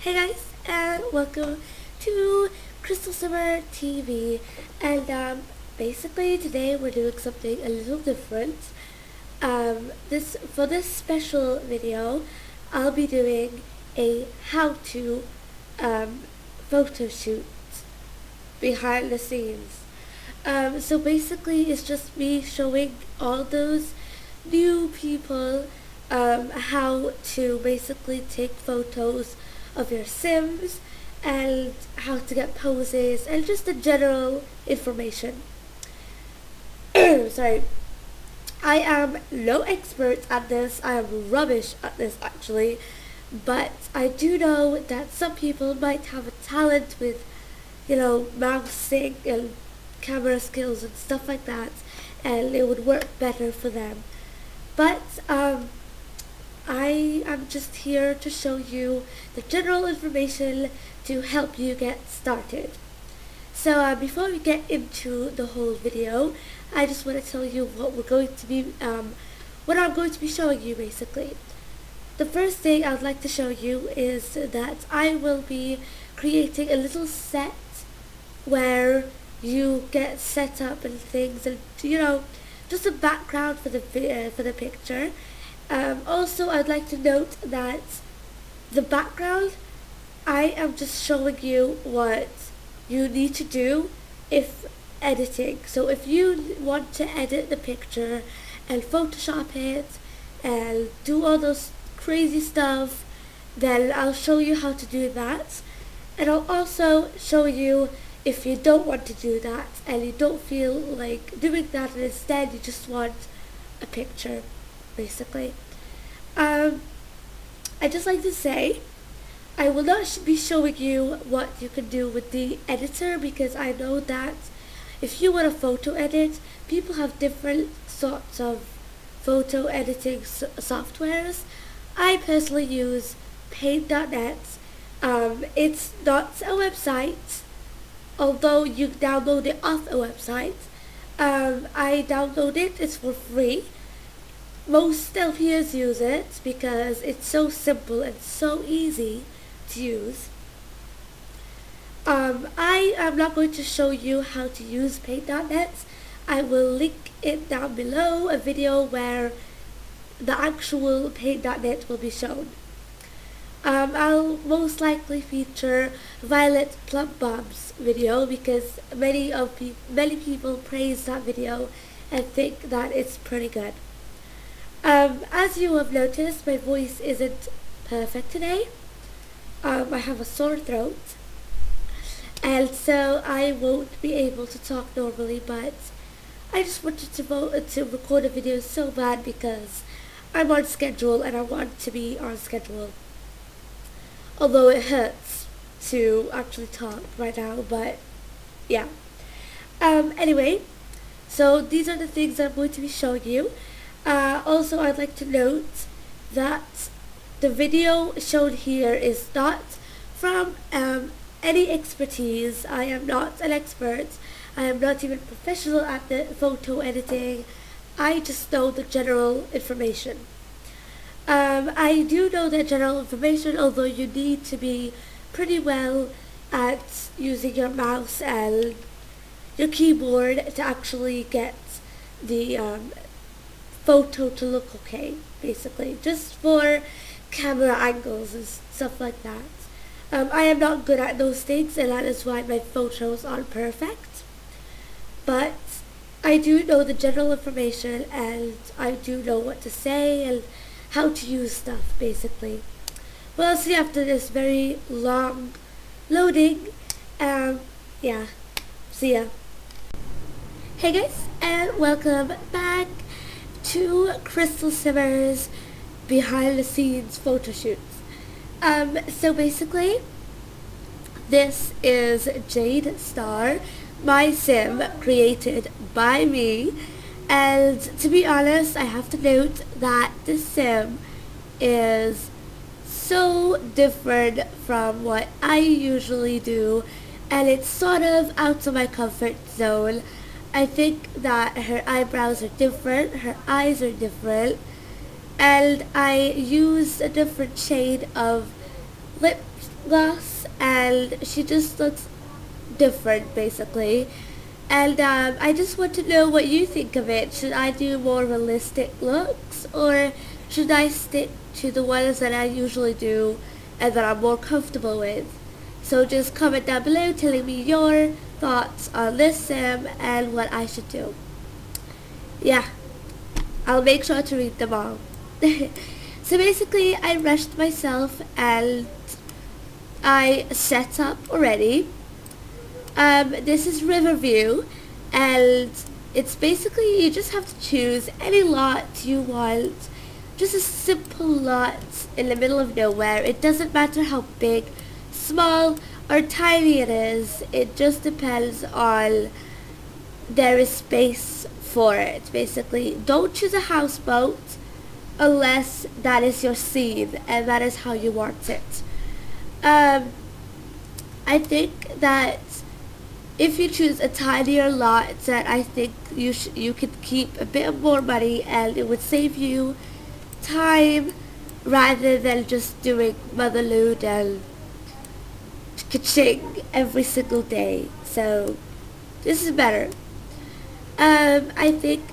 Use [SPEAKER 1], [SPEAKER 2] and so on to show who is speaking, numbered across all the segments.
[SPEAKER 1] Hey guys, and welcome to Crystal Summer TV. And basically today we're doing something a little different. For this special video, I'll be doing a how-to photo shoot behind the scenes. So basically, it's just me showing all those new people how to basically take photos of your Sims and how to get poses and just the general information. Sorry. I am no expert at this. I am rubbish at this actually. But I do know that some people might have a talent with, mousing and camera skills and stuff like that, and it would work better for them. But I am just here to show you the general information to help you get started. So before we get into the whole video, I just want to tell you what what I'm going to be showing you basically. The first thing I'd like to show you is that I will be creating a little set where you get set up and things, and just a background for the picture. Also, I'd like to note that the background, I am just showing you what you need to do if editing. So if you want to edit the picture and Photoshop it and do all those crazy stuff, then I'll show you how to do that. And I'll also show you if you don't want to do that and you don't feel like doing that and instead you just want a picture, basically. I just like to say, I will not be showing you what you can do with the editor, because I know that if you want a photo edit, people have different sorts of photo editing softwares. I personally use Paint.net. It's not a website, although you download it off a website. I download it, it's for free. Most LPers use it because it's so simple and so easy to use. I am not going to show you how to use Paint.net. I will link it down below, a video where the actual Paint.net will be shown. I'll most likely feature Violet Plum Bomb's video because many people praise that video and think that it's pretty good. As you have noticed, my voice isn't perfect today. I have a sore throat, and so I won't be able to talk normally, but I just wanted to record a video so bad because I'm on schedule and I want to be on schedule. Although it hurts to actually talk right now, but yeah. Anyway, so these are the things I'm going to be showing you. Also, I'd like to note that the video shown here is not from any expertise. I am not an expert. I am not even professional at the photo editing. I just know the general information. I do know the general information, although you need to be pretty well at using your mouse and your keyboard to actually get the photo to look okay, basically, just for camera angles and stuff like that. I am not good at those things, and that is why my photos aren't perfect, but I do know the general information and I do know what to say and how to use stuff, basically. Well, see after this very long loading. Yeah, see ya. Hey guys, and welcome back to Crystal Simmer's behind the scenes photo shoots. So basically, this is Jade Star, my sim created by me, and to be honest, I have to note that this sim is so different from what I usually do, and it's sort of out of my comfort zone. I think that her eyebrows are different, her eyes are different, and I used a different shade of lip gloss, and she just looks different basically. And I just want to know what you think of it. Should I do more realistic looks, or should I stick to the ones that I usually do and that I'm more comfortable with? So just comment down below telling me your thoughts on this sim and what I should do. Yeah, I'll make sure to read them all. So basically I rushed myself and I set up already. This is Riverview, and it's basically you just have to choose any lot you want. Just a simple lot in the middle of nowhere. It doesn't matter how big, small, or tiny it is. It just depends on there is space for it, basically. Don't choose a houseboat unless that is your scene and that is how you want it. I think that if you choose a tinier lot, that I think you could keep a bit more money and it would save you time rather than just doing motherload and ka-ching every single day. So this is better. I think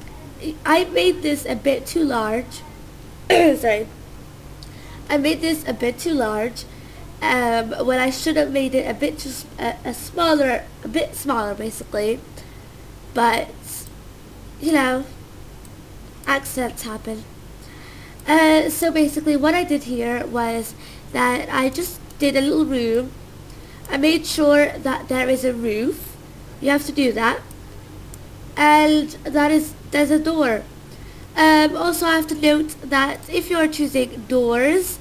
[SPEAKER 1] I made this a bit too large. Sorry. I made this a bit too large. When I should have made it a bit just a bit smaller basically. But you know, accidents happen. So basically what I did here was that I just did a little room. I made sure that there is a roof. You have to do that. And there's a door. Also I have to note that if you are choosing doors,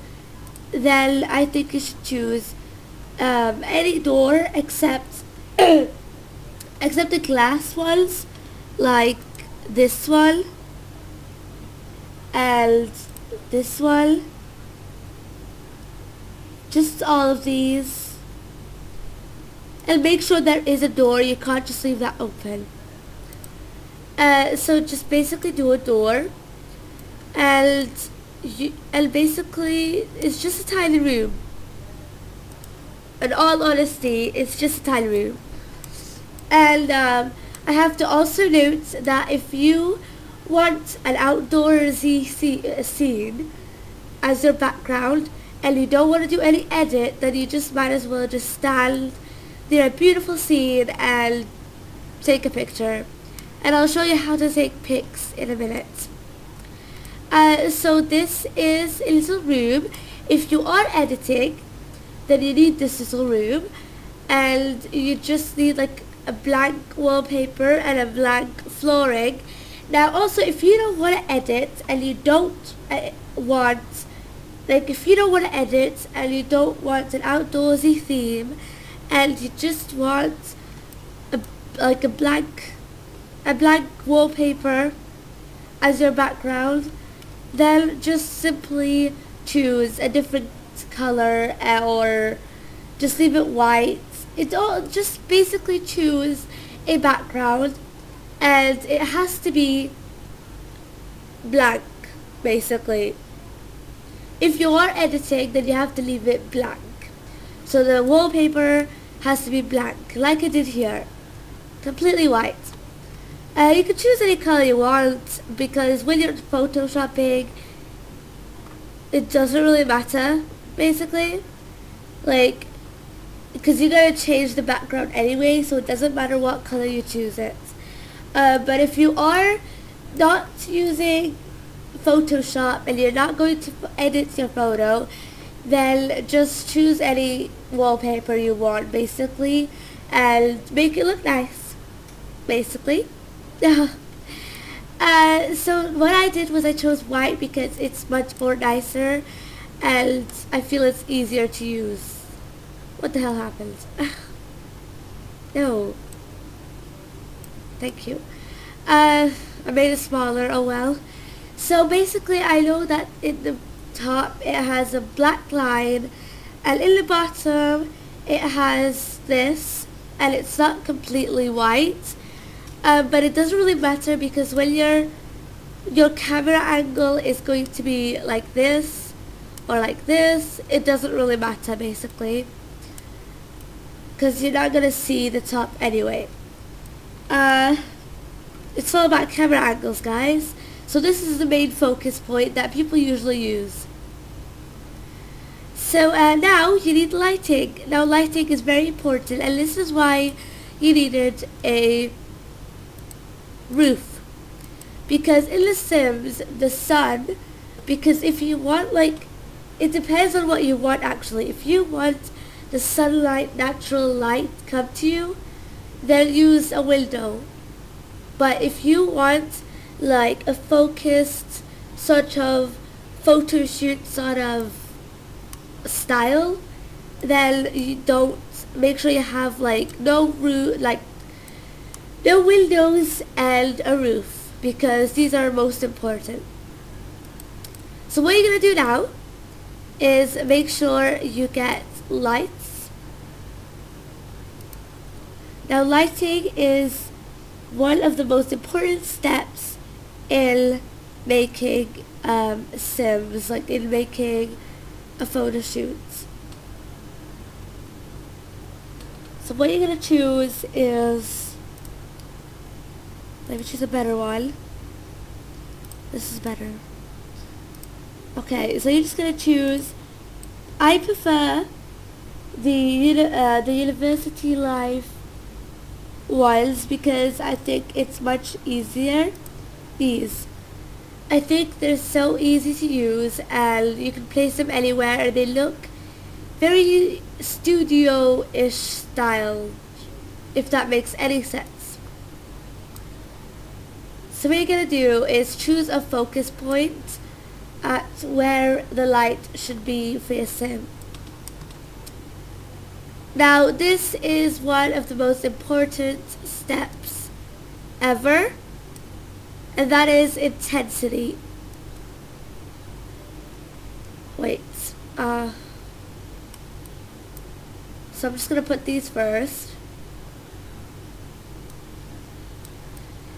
[SPEAKER 1] then I think you should choose any door except except the glass ones, like this one and this one. Just all of these, and make sure there is a door. You can't just leave that open. So just basically do a door, and basically it's just a tiny room. In all honesty, it's just a tiny room. And I have to also note that if you want an outdoorsy scene as your background and you don't want to do any edit, then you just might as well just stand near a beautiful scene and take a picture. And I'll show you how to take pics in a minute. So this is a little room. If you are editing, then you need this little room, and you just need like a blank wallpaper and a blank flooring. Now also, if you don't want to edit and you don't want, like if you don't want to edit and you don't want an outdoorsy theme and you just want a blank wallpaper as your background, then just simply choose a different color or just leave it white. Just basically choose a background, and it has to be blank basically. If you are editing, then you have to leave it blank. So the wallpaper has to be blank, like I did here, completely white. You can choose any color you want, because when you're photoshopping, it doesn't really matter, basically. Like, because you're going to change the background anyway, so it doesn't matter what color you choose it. But if you are not using Photoshop and you're not going to edit your photo, then just choose any wallpaper you want, basically, and make it look nice, basically. So what I did was I chose white because it's much more nicer and I feel it's easier to use. What the hell happened? No. Thank you. I made it smaller, oh well. So basically I know that in the top it has a black line, and in the bottom it has this, and it's not completely white. But it doesn't really matter, because when your camera angle is going to be like this, or like this, it doesn't really matter basically, because you're not gonna see the top anyway. It's all about camera angles, guys. So this is the main focus point that people usually use. So now you need lighting. Now lighting is very important, and this is why you needed a roof. Because in The Sims, the sun, because if you want, like, it depends on what you want actually. If you want the sunlight, natural light come to you, then use a window. But if you want like a focused sort of photo shoot sort of style, then you don't, make sure you have like no roof, like no windows and a roof, because these are most important. So what you're gonna do now is make sure you get lights. Now lighting is one of the most important steps in making Sims, like in making a photo shoot. So what you're gonna choose is, let me choose a better one. This is better. Okay, so you're just gonna choose, I prefer the university life ones because I think it's much easier. These, I think they're so easy to use and you can place them anywhere, and they look very studio-ish style, if that makes any sense. So what you're gonna do is choose a focus point at where the light should be for your sim. Now this is one of the most important steps ever, and that is intensity. Wait, so I'm just gonna put these first.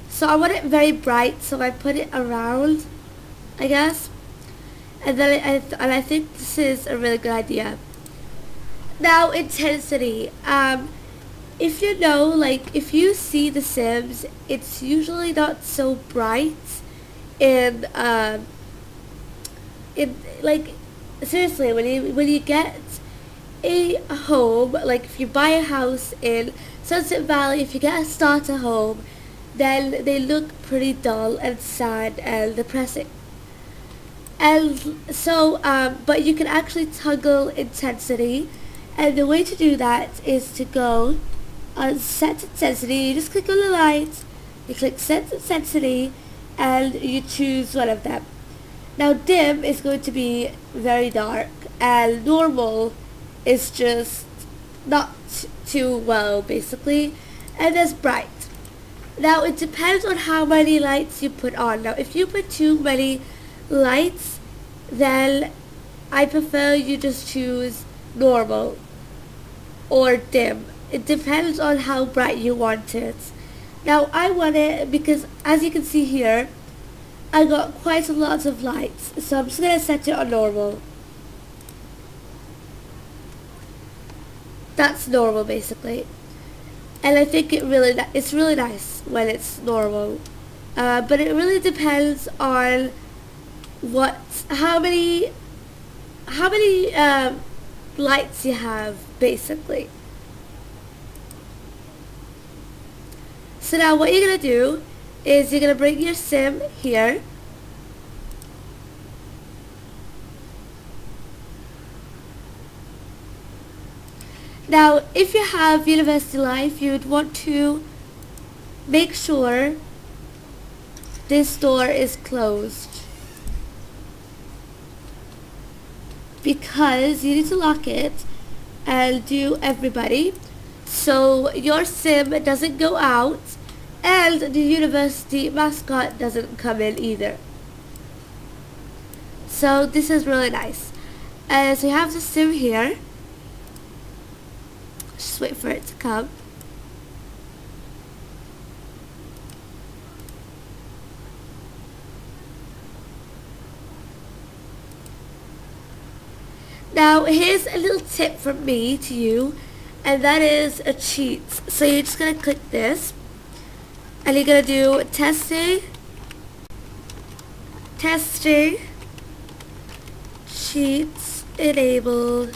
[SPEAKER 1] So I want it very bright, so I put it around, I guess, and then I think this is a really good idea. Now intensity. If you know, like, if you see The Sims, it's usually not so bright in like, seriously, when you get a home, like if you buy a house in Sunset Valley, if you get a starter home, then they look pretty dull and sad and depressing. And so, but you can actually toggle intensity, and the way to do that is to go on set intensity. You just click on the light, you click set intensity, and you choose one of them. Now dim is going to be very dark, and normal is just not too well basically, and that's bright. Now it depends on how many lights you put on. Now if you put too many lights, then I prefer you just choose normal or dim. It depends on how bright you want it. Now I want it, because as you can see here, I got quite a lot of lights, so I'm just going to set it on normal. That's normal basically, and I think it's really nice when it's normal, but it really depends on how many lights you have basically. So now what you're gonna do is you're gonna bring your sim here. Now if you have university life, you would want to make sure this door is closed, because you need to lock it and do everybody, so your sim doesn't go out and the university mascot doesn't come in either. So this is really nice. So you have the sim here. Just wait for it to come. Now here's a little tip from me to you, and that is a cheat. So you're just gonna click this, and you're gonna do testing, cheats enable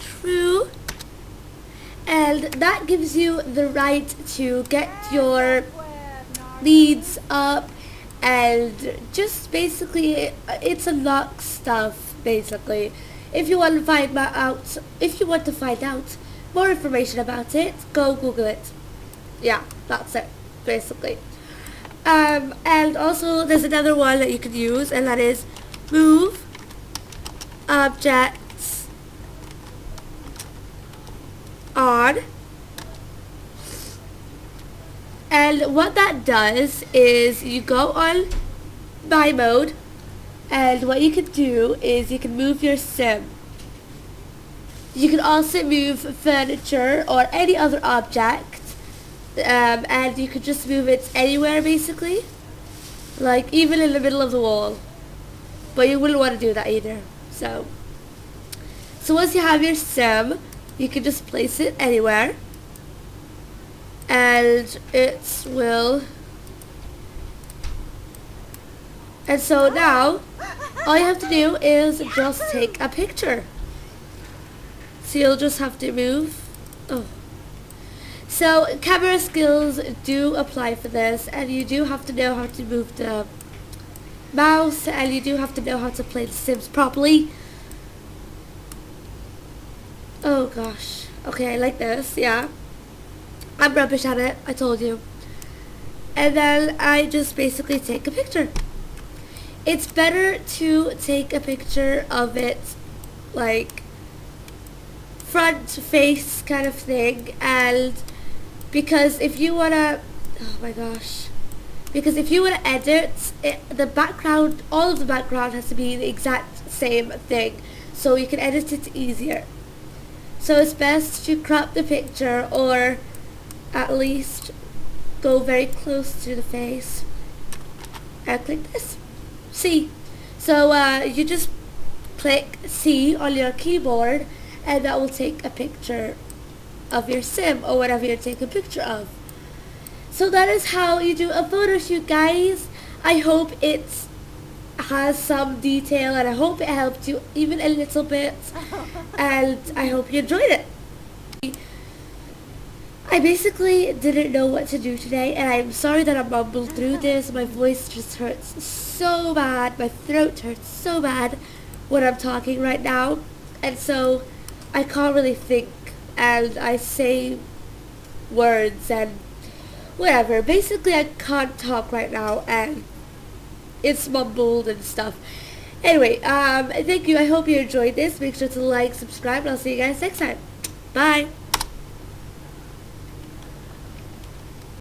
[SPEAKER 1] true, and that gives you the right to get your leads up, and just basically it's unlock stuff basically. If you want to find out more information about it, go Google it. Yeah, that's it basically. And also there's another one that you can use, and that is move objects on. And what that does is you go on buy mode, and what you can do is you can move your sim. You can also move furniture or any other object, and you can just move it anywhere basically, like even in the middle of the wall, but you wouldn't want to do that either. So once you have your sim, you can just place it anywhere, and it will. And so now all you have to do is just take a picture. So you'll just have to move. Oh. So camera skills do apply for this, and you do have to know how to move the mouse, and you do have to know how to play the Sims properly. Oh gosh. Okay, like this, yeah. I'm rubbish at it, I told you. And then I just basically take a picture. It's better to take a picture of it like front face kind of thing, and because if you wanna, oh my gosh, because if you wanna edit it, the background, all of the background has to be the exact same thing, so you can edit it easier. So it's best to crop the picture, or at least go very close to the face, and click this. C. So you just click C on your keyboard, and that will take a picture of your sim or whatever you're taking a picture of. So that is how you do a photo shoot, guys. I hope it has some detail, and I hope it helped you even a little bit, and I hope you enjoyed it. I basically didn't know what to do today, and I'm sorry that I mumbled through this. My voice just hurts so bad. My throat hurts so bad when I'm talking right now, and so I can't really think, and I say words and whatever. Basically, I can't talk right now, and it's mumbled and stuff. Anyway, thank you. I hope you enjoyed this. Make sure to like, subscribe, and I'll see you guys next time. Bye.